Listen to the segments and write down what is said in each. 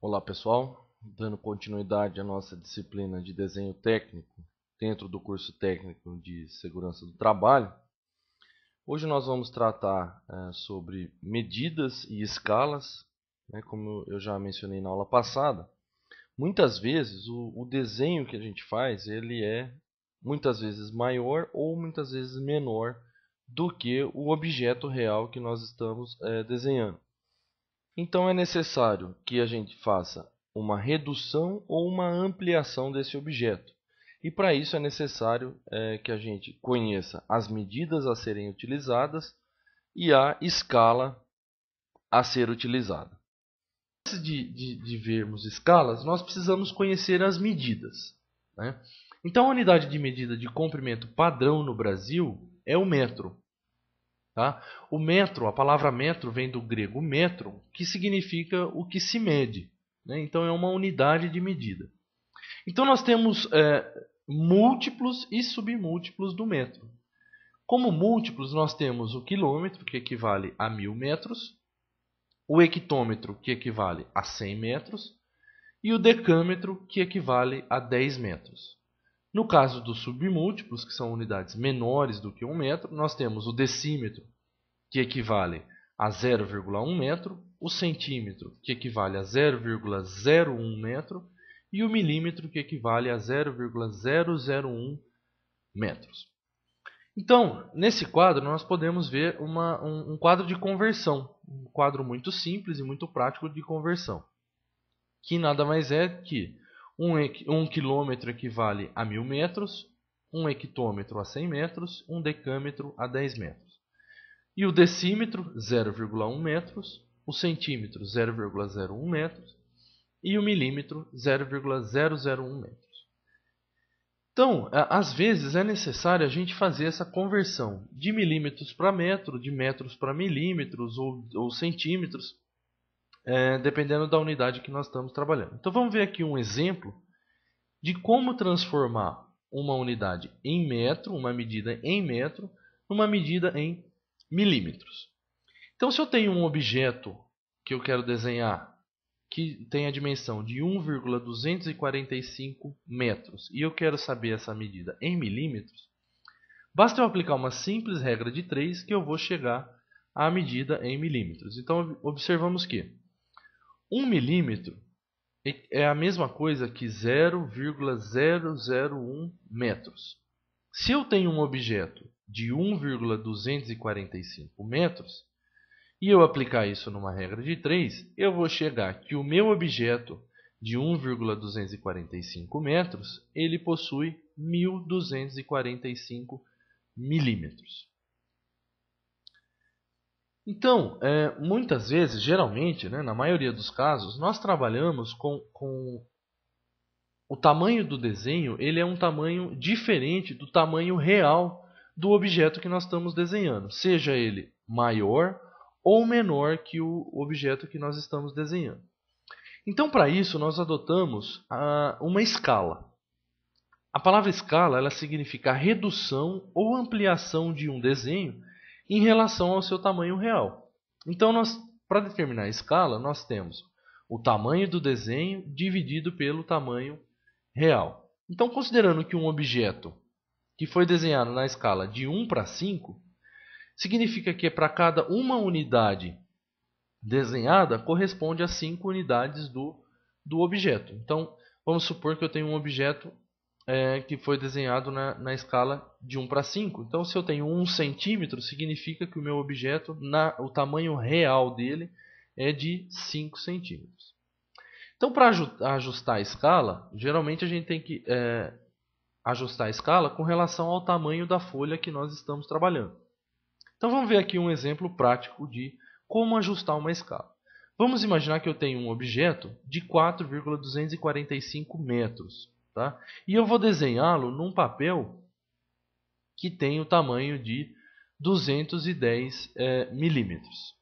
Olá pessoal, dando continuidade à nossa disciplina de desenho técnico dentro do curso técnico de segurança do trabalho. Hoje nós vamos tratar sobre medidas e escalas, como eu já mencionei na aula passada. Muitas vezes o desenho que a gente faz ele é muitas vezes maior ou muitas vezes menor do que o objeto real que nós estamos desenhando. Então é necessário que a gente faça uma redução ou uma ampliação desse objeto. E para isso é necessário que a gente conheça as medidas a serem utilizadas e a escala a ser utilizada. Antes de vermos escalas, nós precisamos conhecer as medidas, né? Então a unidade de medida de comprimento padrão no Brasil é o metro. Tá? O metro, a palavra metro vem do grego metro, que significa o que se mede, né? Então é uma unidade de medida. Então nós temos múltiplos e submúltiplos do metro. Como múltiplos nós temos o quilômetro, que equivale a 1000 metros, o hectômetro, que equivale a 100 metros, e o decâmetro, que equivale a 10 metros. No caso dos submúltiplos, que são unidades menores do que 1 metro, nós temos o decímetro, que equivale a 0,1 metro, o centímetro, que equivale a 0,01 metro, e o milímetro, que equivale a 0,001 metros. Então, nesse quadro, nós podemos ver um quadro de conversão, um quadro muito simples e muito prático de conversão, que nada mais é que um quilômetro equivale a 1000 metros, um hectômetro a 100 metros, um decâmetro a 10 metros. E o decímetro, 0,1 metros, o centímetro, 0,01 metros, e o milímetro, 0,001 metros. Então, às vezes é necessário a gente fazer essa conversão de milímetros para metro, de metros para milímetros ou centímetros, dependendo da unidade que nós estamos trabalhando. Então vamos ver aqui um exemplo de como transformar uma unidade em metro, uma medida em metro, numa medida em milímetros. Então, se eu tenho um objeto que eu quero desenhar que tem a dimensão de 1,245 metros e eu quero saber essa medida em milímetros, basta eu aplicar uma simples regra de 3 que eu vou chegar à medida em milímetros. Então, observamos que 1 milímetro é a mesma coisa que 0,001 metros. Se eu tenho um objeto de 1,245 metros, e eu aplicar isso numa regra de 3, eu vou chegar que o meu objeto de 1,245 metros, ele possui 1.245 milímetros. Então, muitas vezes, geralmente, na maioria dos casos, nós trabalhamos com o tamanho do desenho, ele é um tamanho diferente do tamanho real do objeto que nós estamos desenhando, seja ele maior ou menor que o objeto que nós estamos desenhando. Então, para isso, nós adotamos uma escala. A palavra escala ela significa a redução ou ampliação de um desenho em relação ao seu tamanho real. Então, para determinar a escala, nós temos o tamanho do desenho dividido pelo tamanho real. Então, considerando que um objeto que foi desenhado na escala de 1 para 5, significa que para cada uma unidade desenhada corresponde a 5 unidades do objeto. Então, vamos supor que eu tenho um objeto que foi desenhado na escala de 1 para 5. Então, se eu tenho 1 centímetro, significa que o meu objeto, o tamanho real dele é de 5 centímetros. Então, para ajustar a escala, geralmente a gente tem que ajustar a escala com relação ao tamanho da folha que nós estamos trabalhando. Então, vamos ver aqui um exemplo prático de como ajustar uma escala. Vamos imaginar que eu tenho um objeto de 4,245 metros. Tá? E eu vou desenhá-lo num papel que tem o tamanho de 210 milímetros.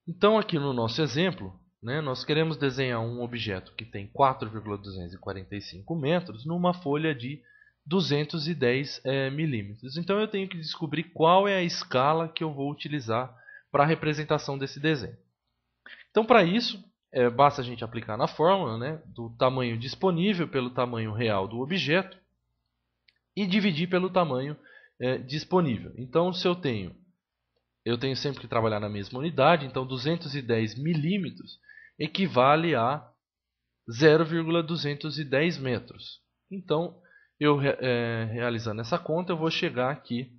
Então, aqui no nosso exemplo, nós queremos desenhar um objeto que tem 4,245 metros numa folha de 210 milímetros. Então, eu tenho que descobrir qual é a escala que eu vou utilizar para a representação desse desenho. Então, para isso, basta a gente aplicar na fórmula, né, do tamanho disponível pelo tamanho real do objeto e dividir pelo tamanho disponível. Então, se eu tenho sempre que trabalhar na mesma unidade, então 210 milímetros equivale a 0,210 metros. Então, eu realizando essa conta, eu vou chegar aqui.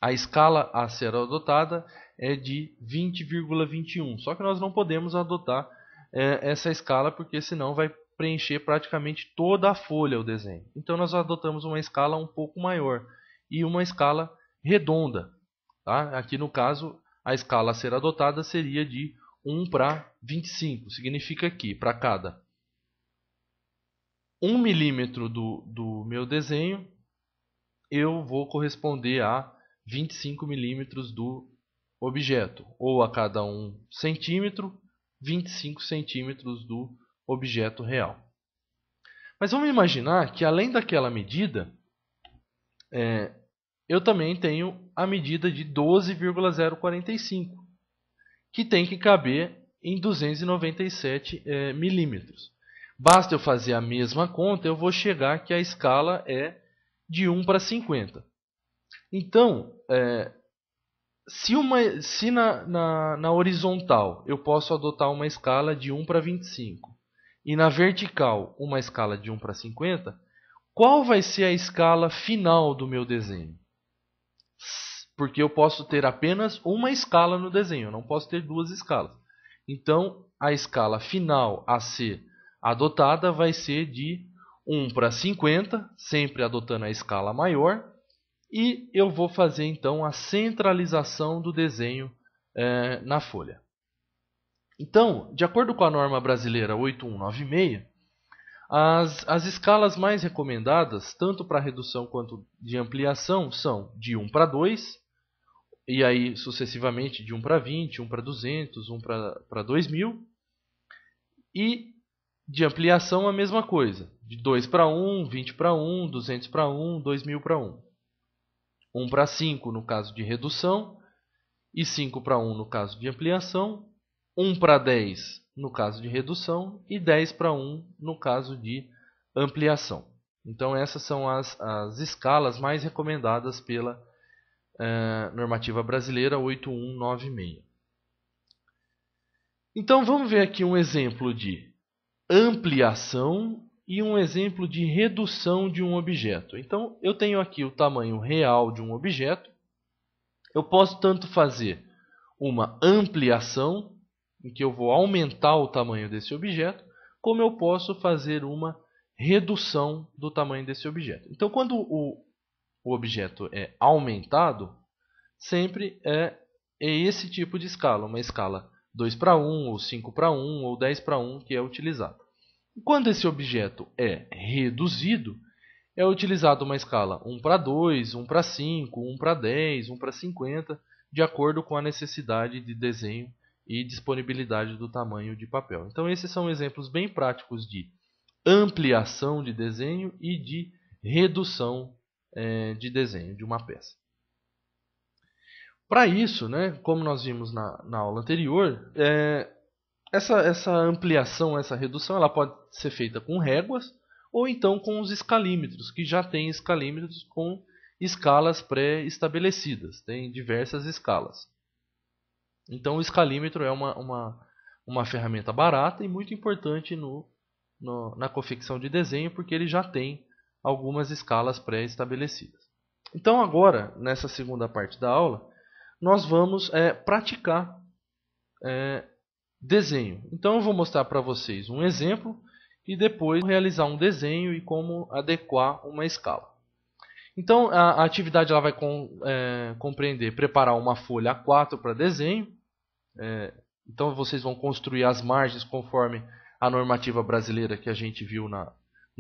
A escala a ser adotada é de 20,21. Só que nós não podemos adotar essa escala, porque senão vai preencher praticamente toda a folha o desenho. Então nós adotamos uma escala um pouco maior e uma escala redonda. Tá? Aqui no caso, a escala a ser adotada seria de 1:25. Significa que para cada 1 milímetro do meu desenho, eu vou corresponder a 25 milímetros do objeto. Ou a cada 1 centímetro, 25 centímetros do objeto real. Mas vamos imaginar que além daquela medida, eu também tenho a medida de 12,045, que tem que caber em 297 milímetros. Basta eu fazer a mesma conta, eu vou chegar que a escala é de 1:50. Então, se na horizontal eu posso adotar uma escala de 1:25 e na vertical uma escala de 1:50, qual vai ser a escala final do meu desenho? Porque eu posso ter apenas uma escala no desenho, eu não posso ter duas escalas. Então, a escala final a ser adotada vai ser de 1:50, sempre adotando a escala maior. E eu vou fazer então a centralização do desenho na folha. Então, de acordo com a norma brasileira 8196, as escalas mais recomendadas, tanto para redução quanto de ampliação, são de 1:2, e aí sucessivamente de 1:20, 1:200, 1:2000, e de ampliação a mesma coisa, de 2:1, 20:1, 200:1, 2000:1. 1:5 no caso de redução e 5:1 no caso de ampliação, 1:10 no caso de redução e 10:1 no caso de ampliação. Então essas são as escalas mais recomendadas pela normativa brasileira 8196. Então vamos ver aqui um exemplo de ampliação e um exemplo de redução de um objeto. Então, eu tenho aqui o tamanho real de um objeto. Eu posso tanto fazer uma ampliação, em que eu vou aumentar o tamanho desse objeto, como eu posso fazer uma redução do tamanho desse objeto. Então, quando o objeto é aumentado, sempre é esse tipo de escala, uma escala 2:1, ou 5:1, ou 10:1 que é utilizado. Quando esse objeto é reduzido, é utilizada uma escala 1:2, 1:5, 1:10, 1:50, de acordo com a necessidade de desenho e disponibilidade do tamanho de papel. Então esses são exemplos bem práticos de ampliação de desenho e de redução de desenho de uma peça. Para isso, né, como nós vimos na aula anterior, essa ampliação, essa redução, ela pode ser feita com réguas ou então com os escalímetros, que já tem escalímetros com escalas pré-estabelecidas. Tem diversas escalas. Então o escalímetro é uma ferramenta barata e muito importante na confecção de desenho, porque ele já tem algumas escalas pré-estabelecidas. Então agora, nessa segunda parte da aula, nós vamos praticar desenho. Então eu vou mostrar para vocês um exemplo e depois realizar um desenho e como adequar uma escala. Então a atividade ela vai compreender preparar uma folha A4 para desenho. Então vocês vão construir as margens conforme a normativa brasileira que a gente viu na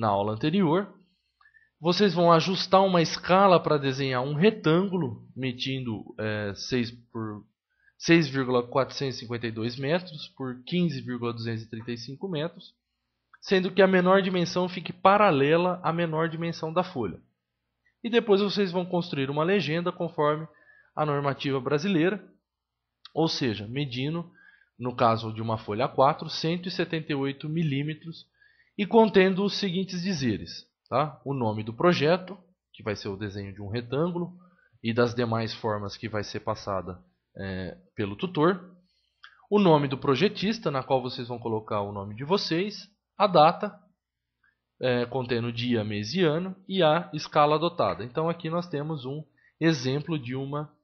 aula anterior. Vocês vão ajustar uma escala para desenhar um retângulo medindo 6 por 6,452 metros por 15,235 metros, sendo que a menor dimensão fique paralela à menor dimensão da folha. E depois vocês vão construir uma legenda conforme a normativa brasileira, ou seja, medindo no caso de uma folha A4, 178 milímetros e contendo os seguintes dizeres. Tá? O nome do projeto, que vai ser o desenho de um retângulo, e das demais formas que vai ser passada pelo tutor. O nome do projetista, na qual vocês vão colocar o nome de vocês, a data, contendo dia, mês e ano, e a escala adotada. Então aqui nós temos um exemplo de uma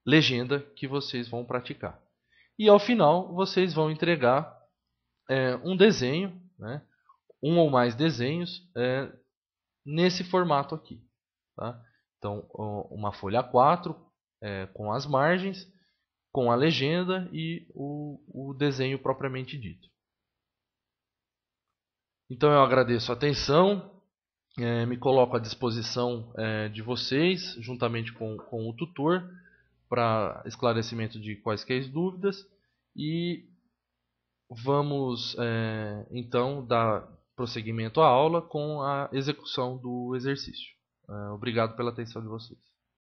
legenda que vocês vão praticar. E ao final vocês vão entregar um desenho, né, um ou mais desenhos nesse formato aqui. Tá? Então uma folha A4 com as margens, com a legenda e o desenho propriamente dito. Então eu agradeço a atenção, me coloco à disposição de vocês, juntamente com o tutor, para esclarecimento de quaisquer dúvidas, e vamos então dar prosseguimento à aula com a execução do exercício. Obrigado pela atenção de vocês.